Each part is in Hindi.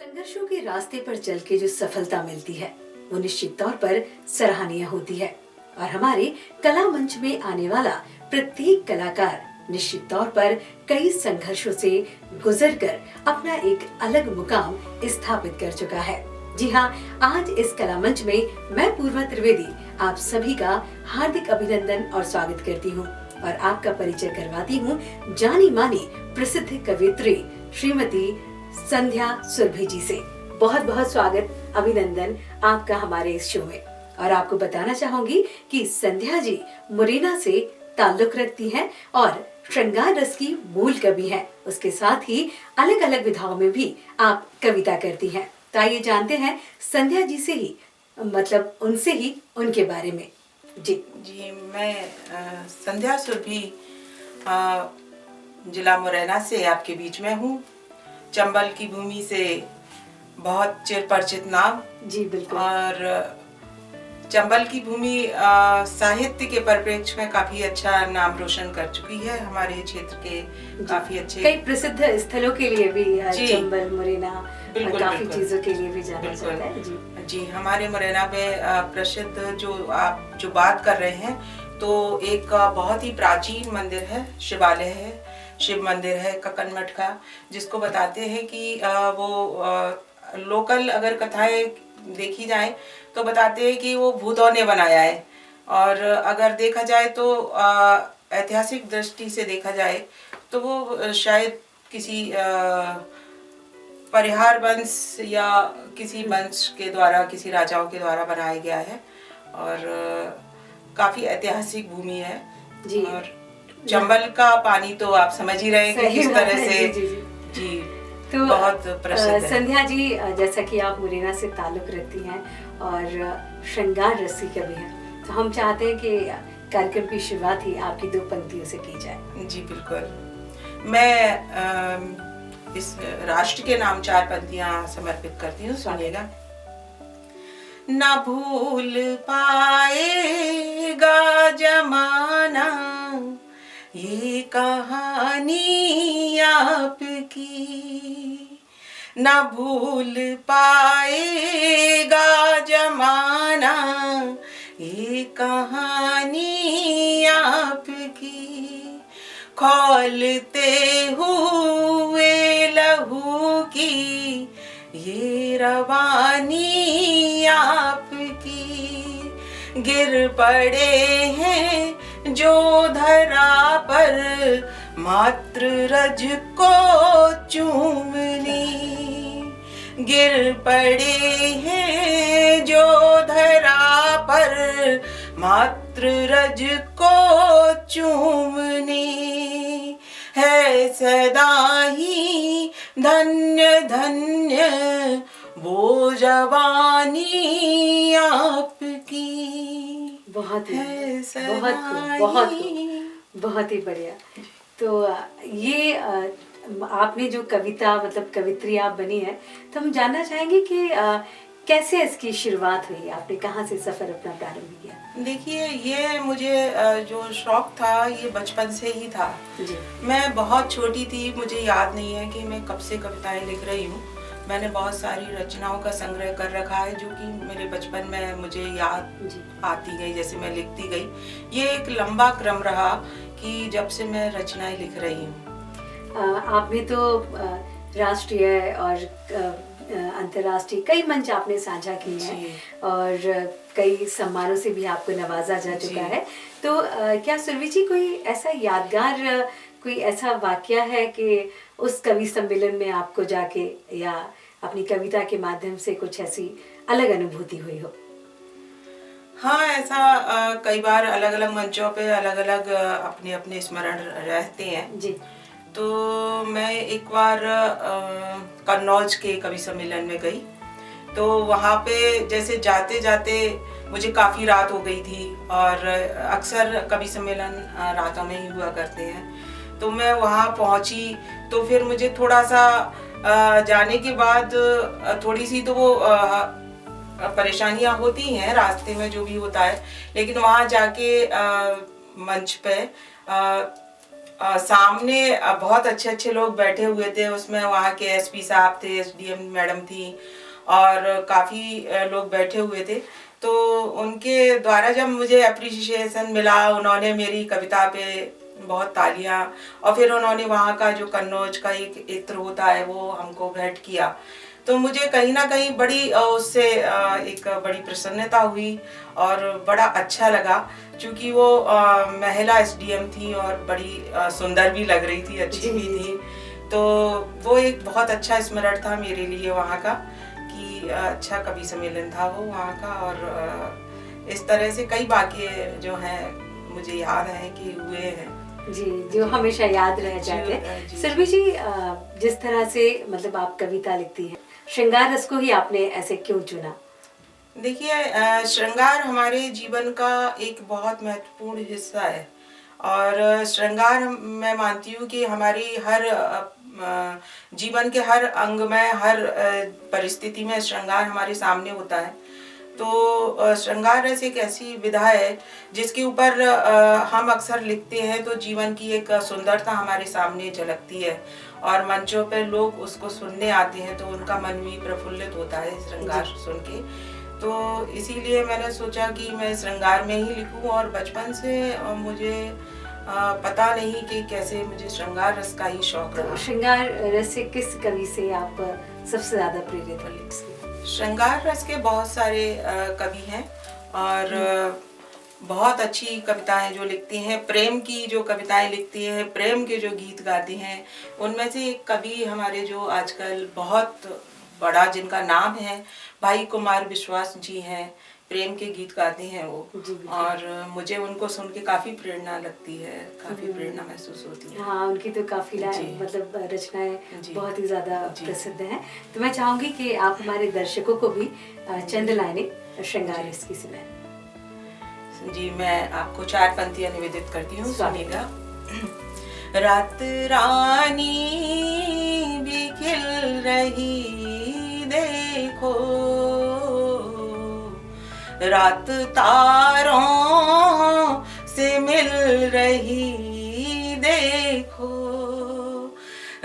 संघर्षों के रास्ते पर चल के जो सफलता मिलती है वो निश्चित तौर पर सराहनीय होती है और हमारे कला मंच में आने वाला प्रत्येक कलाकार निश्चित तौर पर कई संघर्षों से गुजरकर अपना एक अलग मुकाम स्थापित कर चुका है। जी हाँ, आज इस कला मंच में मैं पूर्वा त्रिवेदी आप सभी का हार्दिक अभिनंदन और स्वागत करती हूँ और आपका परिचय करवाती हूँ जानी मानी प्रसिद्ध कवियत्री श्रीमती संध्या सुरभि जी से। बहुत बहुत स्वागत, अभिनंदन आपका हमारे इस शो में। और आपको बताना चाहूंगी कि संध्या जी मुरैना से ताल्लुक रखती हैं और श्रृंगार रस की मूल कवि हैं। उसके साथ ही अलग अलग विधाओं में भी आप कविता करती हैं। तो आइए जानते हैं संध्या जी से ही, मतलब उनसे ही उनके बारे में। जी मैं संध्या सुरभि जिला मुरैना से आपके बीच में हूँ। चंबल की भूमि से बहुत चिर परिचित नाम। जी बिल्कुल। और चंबल की भूमि साहित्य के परिप्रेक्ष्य में काफी अच्छा नाम रोशन कर चुकी है। हमारे क्षेत्र के काफी अच्छे कई प्रसिद्ध स्थलों के लिए भी चंबल मुरैना काफी चीजों के लिए भी जाना जाता है। जी हमारे मुरैना में प्रसिद्ध जो आप जो बात कर रहे हैं, तो एक बहुत ही प्राचीन मंदिर है, शिवालय है, शिव मंदिर है कक्कन मठ का, जिसको बताते हैं कि वो लोकल अगर कथाएं देखी जाए तो बताते हैं कि वो भूतों ने बनाया है। और अगर देखा जाए तो ऐतिहासिक दृष्टि से देखा जाए तो वो शायद किसी परिहार वंश या किसी वंश के द्वारा, किसी राजाओं के द्वारा बनाया गया है और काफी ऐतिहासिक भूमि है। जी। और चंबल का पानी तो आप समझ ही रहे हैं कि किस तरह से जी तो बहुत प्रसिद्ध है। संध्या जी, जैसा कि आप मुरैना से ताल्लुक रखती हैं और श्रृंगार रसी कवि हैं, तो हम चाहते हैं कि कार्यक्रम की शुरुआत ही आपकी दो पंक्तियों से की जाए। जी बिल्कुल। मैं इस राष्ट्र के नाम 4 पंक्तियां समर्पित करती हूँ, सुनिएगा। न भूल पाएगा जमाना ये कहानी आपकी, न भूल पाएगा जमाना ये कहानी आपकी, खौलते हुए लहू की ये रवानी आपकी, गिर पड़े हैं जो धरा पर मात्र रज को चूमनी, गिर पड़े हैं जो धरा पर मात्र रज को चूमनी, है सदा ही धन्य धन्य वो जवानी आपकी। बहुत ही बहुत ही बढ़िया। तो ये आपने जो कविता, मतलब कवित्री आप बनी है, तो हम जानना चाहेंगे कि कैसे इसकी शुरुआत हुई, आपने कहाँ से सफर अपना प्रारंभ किया? देखिए, ये मुझे जो शौक था ये बचपन से ही था। जी। मैं बहुत छोटी थी, मुझे याद नहीं है कि मैं कब से कविताएं लिख रही हूँ। मैंने बहुत सारी रचनाओं का संग्रह कर रखा है जो कि मेरे बचपन में मुझे याद आती गई, जैसे मैं लिखती गई। ये एक लंबा क्रम रहा कि जब से मैं रचनाएं लिख रही हूँ। आपने तो राष्ट्रीय और अंतर्राष्ट्रीय कई मंच आपने साझा किए हैं और कई सम्मानों से भी आपको नवाजा जा चुका है। तो क्या सुरभि जी, कोई ऐसा यादगार, कोई ऐसा वाकया है कि उस कवि सम्मेलन में आपको जाके या अपनी कविता के माध्यम से कुछ ऐसी अलग अनुभूति हुई हो? हाँ, ऐसा कई बार अलग अलग मंचों पे अलग अलग अपने अपने स्मरण रहते हैं। जी। तो मैं एक बार कन्नौज के कवि सम्मेलन में गई, तो वहाँ पे जैसे जाते जाते मुझे काफ़ी रात हो गई थी और अक्सर कवि सम्मेलन रातों में ही हुआ करते हैं। तो मैं वहाँ पहुँची तो फिर मुझे थोड़ा सा जाने के बाद थोड़ी सी तो वो परेशानियाँ होती हैं रास्ते में, जो भी होता है, लेकिन वहाँ जाके मंच पे सामने बहुत अच्छे अच्छे लोग बैठे हुए थे, उसमें वहाँ के एसपी साहब थे, एसडीएम मैडम थी और काफ़ी लोग बैठे हुए थे। तो उनके द्वारा जब मुझे अप्रिशिएशन मिला, उन्होंने मेरी कविता पे बहुत तालियां, और फिर उन्होंने वहाँ का जो कन्नौज का एक इत्र होता है वो हमको भेंट किया, तो मुझे कहीं ना कहीं बड़ी उससे एक बड़ी प्रसन्नता हुई और बड़ा अच्छा लगा, क्योंकि वो महिला एसडीएम थी और बड़ी सुंदर भी लग रही थी, अच्छी भी थी। तो वो एक बहुत अच्छा स्मरण था मेरे लिए वहाँ का, कि अच्छा कवि सम्मेलन था वो वहाँ का। और इस तरह से कई वाक्य जो हैं मुझे याद है कि हुए हैं जी, जो हमेशा याद रह जाते हैं। सुरभि जी, जिस तरह से मतलब आप कविता लिखती हैं, श्रृंगार रस को ही आपने ऐसे क्यों चुना? देखिए, श्रृंगार हमारे जीवन का एक बहुत महत्वपूर्ण हिस्सा है, और श्रृंगार मैं मानती हूँ कि हमारी हर जीवन के हर अंग में, हर परिस्थिति में श्रृंगार हमारे सामने होता है। तो श्रृंगार रस एक ऐसी विधा है जिसके ऊपर हम अक्सर लिखते हैं तो जीवन की एक सुंदरता हमारे सामने झलकती है, और मंचों पर लोग उसको सुनने आते हैं तो उनका मन भी प्रफुल्लित होता है श्रृंगार सुन के। तो इसीलिए मैंने सोचा कि मैं श्रृंगार में ही लिखूं, और बचपन से मुझे पता नहीं कि कैसे मुझे श्रृंगार रस का ही शौक रहा। श्रृंगार रस से किस कवि से आप सबसे ज्यादा प्रेरित हुए? श्रृंगार रस के बहुत सारे कवि हैं, और बहुत अच्छी कविताएं जो लिखती हैं, प्रेम की जो कविताएं लिखती हैं, प्रेम के जो गीत गाते हैं, उनमें से एक कवि हमारे जो आजकल बहुत बड़ा जिनका नाम है भाई कुमार विश्वास जी हैं, प्रेम के गीत गाते हैं वो। और मुझे उनको सुन के काफ़ी प्रेरणा लगती है, काफ़ी प्रेरणा महसूस होती है। हाँ, उनकी तो काफ़ी मतलब रचनाएं बहुत ही ज़्यादा प्रसिद्ध हैं। तो मैं चाहूँगी कि आप हमारे दर्शकों को भी चंद लाइनें श्रृंगार रस की सुनाएं। जी, मैं आपको 4 पंक्तियां निवेदित करती हूँ, सुनिएगा। रात रानी भी खिल रही देखो, रात तारों से मिल रही देखो,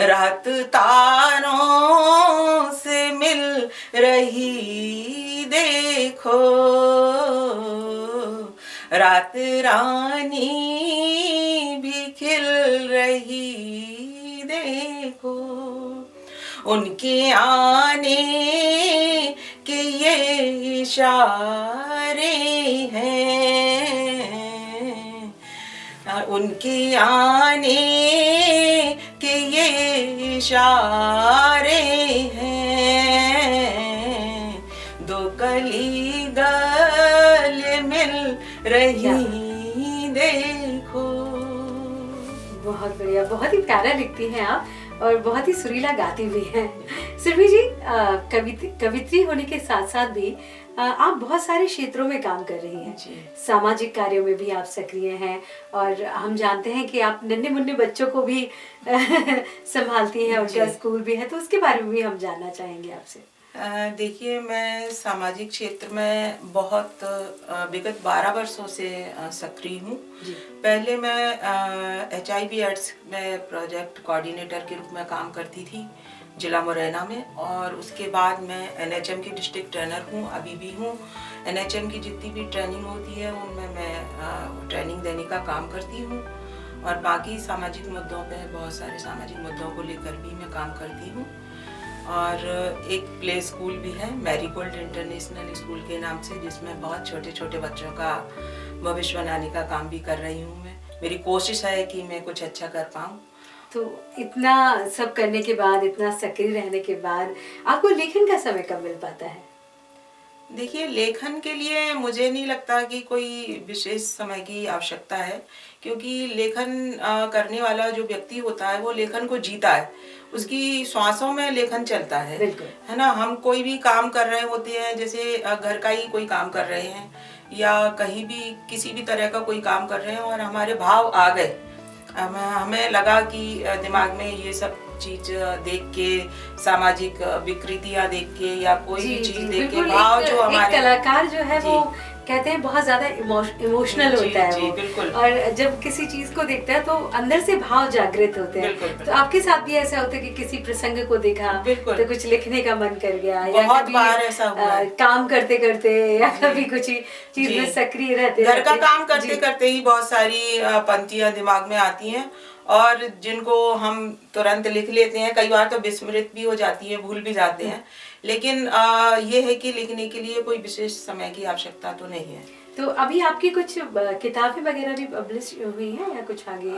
रात तारों से मिल रही देखो, रात रानी भी खिल रही देखो, उनके आने के ये इशारे हैं, उनके आने के ये इशारे हैं, दो कली गले मिल रही देखो। बहुत बढ़िया, बहुत ही प्यारा लिखती हैं आप और बहुत ही सुरीला गाती भी हैं। सुरभि जी, कवित्री होने के साथ साथ भी आप बहुत सारे क्षेत्रों में काम कर रही हैं। सामाजिक कार्यों में भी आप सक्रिय हैं, और हम जानते हैं कि आप नन्हे मुन्ने बच्चों को भी संभालती हैं, उनका स्कूल भी है, तो उसके बारे में भी हम जानना चाहेंगे आपसे। देखिए, मैं सामाजिक क्षेत्र में बहुत विगत 12 वर्षों से सक्रिय हूँ। पहले मैं HIV एड्स में प्रोजेक्ट कोऑर्डिनेटर के रूप में काम करती थी जिला मुरैना में, और उसके बाद मैं NHM की डिस्ट्रिक्ट ट्रेनर हूँ, अभी भी हूँ। NHM की जितनी भी ट्रेनिंग होती है उनमें मैं ट्रेनिंग देने का काम करती हूँ, और बाकी सामाजिक मुद्दों पे, बहुत सारे सामाजिक मुद्दों को लेकर भी मैं काम करती हूँ। और एक प्ले स्कूल भी है, मैरीगोल्ड इंटरनेशनल स्कूल के नाम से, जिसमें बहुत छोटे छोटे बच्चों का भविष्य बनाने का काम भी कर रही हूँ मैं। मेरी कोशिश है कि मैं कुछ अच्छा कर पाऊँ। तो इतना सब करने के बाद, इतना सक्रिय रहने के बाद, आपको लेखन का समय कब मिल पाता है? देखिए, लेखन के लिए मुझे नहीं लगता कि कोई विशेष समय की आवश्यकता है, क्योंकि लेखन करने वाला जो व्यक्ति होता है वो लेखन को जीता है, उसकी श्वासों में लेखन चलता है ना। हम कोई भी काम कर रहे होते हैं, जैसे घर का ही कोई काम कर रहे हैं या कहीं भी किसी भी तरह का कोई काम कर रहे हैं, और हमारे भाव आ गए, हमें लगा कि दिमाग में ये सब चीज देख के, सामाजिक विकृतियां देख के या कोई भी चीज देख के, भाव जो हमारे, कलाकार जो है वो कहते हैं बहुत ज्यादा इमोशनल जी, होता है जी, वो, बिल्कुल। और जब किसी चीज को देखता है तो अंदर से भाव जागृत होते हैं। बिल्कुल, तो आपके साथ भी ऐसा होता है कि किसी प्रसंग को देखा बिल्कुल। तो कुछ लिखने का मन कर गया, या बहुत कभी बार ऐसा हुआ है। काम करते करते, या जी। कभी कुछ चीज जी। में सक्रिय रहते घर का रहते? काम करते जी। करते ही बहुत सारी पंक्तियां दिमाग में आती हैं, और जिनको हम तुरंत लिख लेते हैं, कई बार तो विस्मृत भी हो जाती है, भूल भी जाते हैं। लेकिन ये है कि लिखने के लिए कोई विशेष समय की आवश्यकता तो नहीं है। तो अभी आपकी कुछ किताबें वगैरह भी पब्लिश हुई हैं या कुछ आगे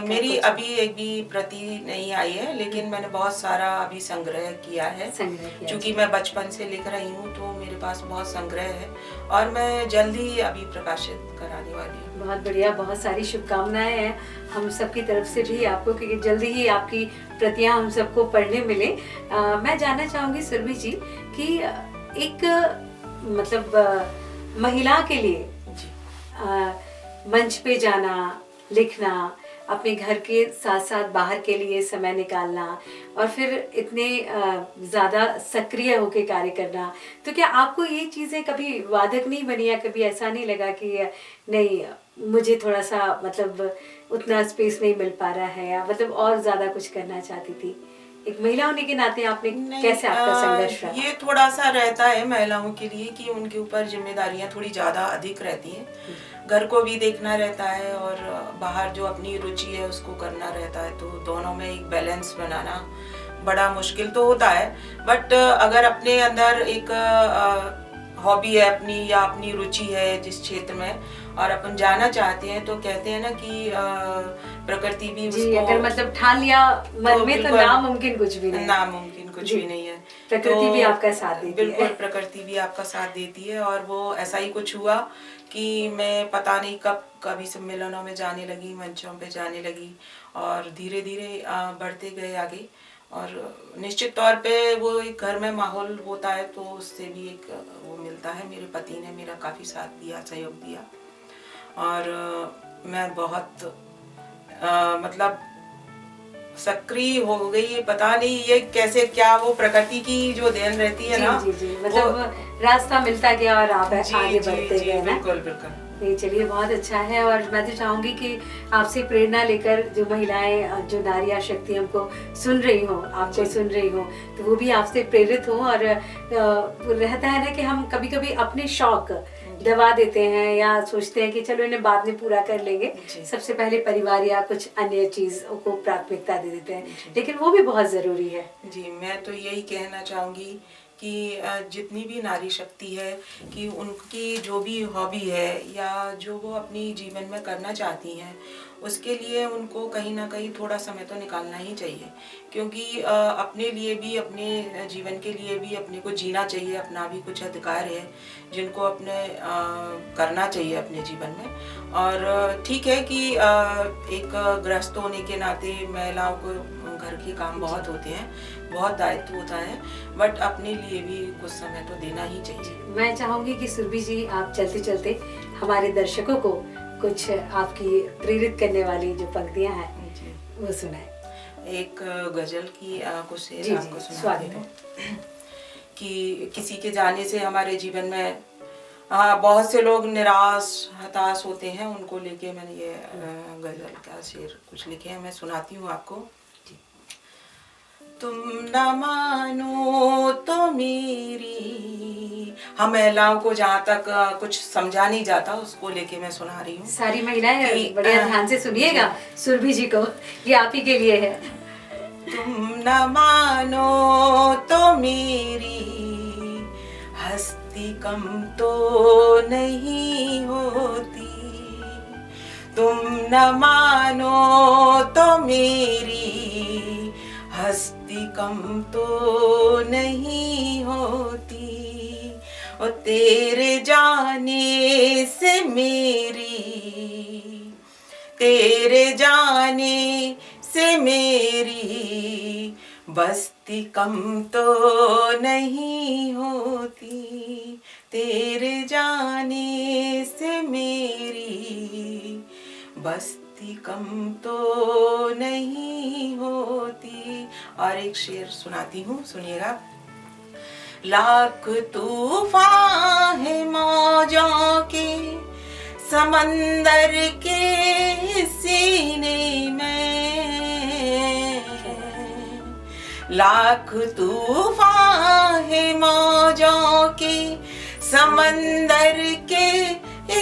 मेरी कुछ अभी एक भी प्रति नहीं आई है, लेकिन मैंने बहुत सारा अभी संग्रह किया है। संग्रह किया? क्योंकि मैं बचपन से लिख रही हूँ तो मेरे पास बहुत संग्रह है, और मैं जल्दी अभी प्रकाशित कराने वाली हूँ। बहुत बढ़िया, बहुत सारी शुभकामनाएं हैं हम सबकी तरफ से भी आपको कि जल्दी ही आपकी प्रतियां हम सबको पढ़ने मिले। मैं जानना चाहूंगी सुरभि जी कि एक मतलब महिला के लिए मंच पे जाना, लिखना, अपने घर के साथ साथ बाहर के लिए समय निकालना, और फिर इतने ज़्यादा सक्रिय होकर कार्य करना, तो क्या आपको ये चीज़ें कभी बाधक नहीं बनी, या कभी ऐसा नहीं लगा कि नहीं मुझे थोड़ा सा मतलब उतना स्पेस नहीं मिल पा रहा है, या मतलब और ज़्यादा कुछ करना चाहती थी? एक महिला होने के नाते आपने कैसे आपका संघर्ष रहा? ये थोड़ा सा रहता है महिलाओं के लिए कि उनके ऊपर जिम्मेदारियां थोड़ी ज़्यादा अधिक रहती हैं। घर को भी देखना रहता है और बाहर जो अपनी रुचि है उसको करना रहता है, तो दोनों में एक बैलेंस बनाना बड़ा मुश्किल तो होता है। बट अगर अपने अंदर एक हॉबी है अपनी, या अपनी रुचि है जिस क्षेत्र में, और अपन जाना चाहते हैं, तो कहते हैं ना कि प्रकृति भी जी, उसको अगर मतलब ठान लिया मन में तो नामुमकिन कुछ भी नहीं, नामुमकिन कुछ भी नहीं है। प्रकृति भी आपका साथ देती है। बिल्कुल, प्रकृति भी आपका साथ देती है, और वो ऐसा ही कुछ हुआ कि मैं पता नहीं कब कभी सम्मेलनों में जाने लगी, मंचों पे जाने लगी, और धीरे धीरे बढ़ते गए आगे। और निश्चित तौर पे वो एक घर में माहौल होता है तो उससे भी एक वो मिलता है। मेरे पति ने मेरा काफ़ी साथ दिया, सहयोग दिया, और मैं बहुत मतलब सक्रिय हो गई। पता नहीं ये कैसे, क्या वो प्रकृति की जो देन रहती है ना। जी, जी, मतलब रास्ता मिलता गया और आप आगे बढ़ते गए ना। बिल्कुल बिल्कुल। नहीं, चलिए बहुत अच्छा है, और मैं तो चाहूंगी कि आपसे प्रेरणा लेकर जो महिलाएं, जो नारियां शक्ति हमको सुन रही हो, आपको सुन रही हो, तो वो भी आपसे प्रेरित हो। और रहता है ना कि हम कभी कभी अपने शौक दबा देते हैं, या सोचते हैं कि चलो इन्हें बाद में पूरा कर लेंगे, सबसे पहले परिवार या कुछ अन्य चीज को प्राथमिकता दे देते हैं, लेकिन वो भी बहुत जरूरी है। जी, मैं तो यही कहना चाहूंगी कि जितनी भी नारी शक्ति है, कि उनकी जो भी हॉबी है या जो वो अपनी जीवन में करना चाहती हैं, उसके लिए उनको कहीं ना कहीं थोड़ा समय तो निकालना ही चाहिए। क्योंकि अपने लिए भी, अपने जीवन के लिए भी अपने को जीना चाहिए, अपना भी कुछ अधिकार है जिनको अपने करना चाहिए अपने जीवन में। और ठीक है कि एक गृहस्थ होने के नाते महिलाओं को घर के काम बहुत होते हैं, बहुत दायित्व होता है, बट अपने लिए भी कुछ समय तो देना ही चाहिए। मैं चाहूंगी कि सुरभि जी आप चलते चलते हमारे दर्शकों को कुछ आपकी प्रेरित करने वाली जो पंक्तियां हैं वो सुनाए। एक गजल की कुछ शेर आपको सुनाती हूँ कि किसी के जाने से हमारे जीवन में बहुत से लोग निराश, हताश होते हैं, उनको लेके मैंने ये गजल का शेर कुछ लिखे हैं, मैं सुनाती हूँ आपको। तुम न मानो तो मेरी, हम महिलाओं को जहाँ तक कुछ समझा नहीं जाता उसको लेके मैं सुना रही हूँ। सारी महिलाएं बढ़िया ध्यान से सुनिएगा सुरभि जी को, ये आप ही के लिए है। तुम न मानो तो मेरी हस्ती कम तो नहीं होती, तुम न मानो तो मेरी हस्ती कम तो नहीं होती, और तेरे जाने से मेरी, तेरे जाने से मेरी बस्ती कम तो नहीं होती, तेरे जाने से मेरी बस्ती कम तो नहीं होती। और एक शेर सुनाती हूँ, सुनिएगा। लाख तूफान है मौजों के समंदर के सीने में, लाख तूफान है मौजों के समंदर के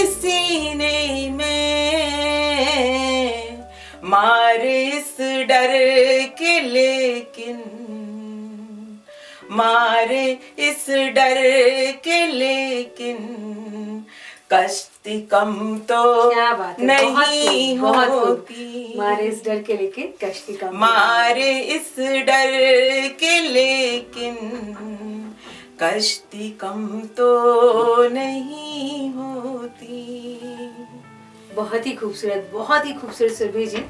सीने में, मारे इस डर के लेकिन, मारे इस डर के लेकिन कश्ती कम तो क्या बात है, नहीं बहुत होती, मारे इस डर के लेकिन कश्ती कम, मारे इस डर के लेकिन कश्ती कम तो नहीं होती। बहुत ही खूबसूरत सुरभि जी,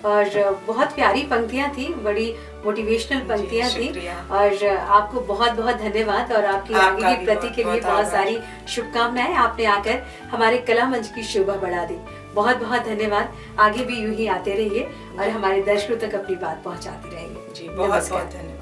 और बहुत प्यारी पंक्तियां थी, बड़ी मोटिवेशनल पंक्तियां थी, और आपको बहुत बहुत धन्यवाद, और आपकी आगे की प्रति के लिए बहुत सारी शुभकामनाएं। आपने आकर हमारे कला मंच की शोभा बढ़ा दी, बहुत बहुत धन्यवाद। आगे भी यूं ही आते रहिए और हमारे दर्शकों तक अपनी बात पहुंचाते रहिए। जी, बहुत बहुत धन्यवाद।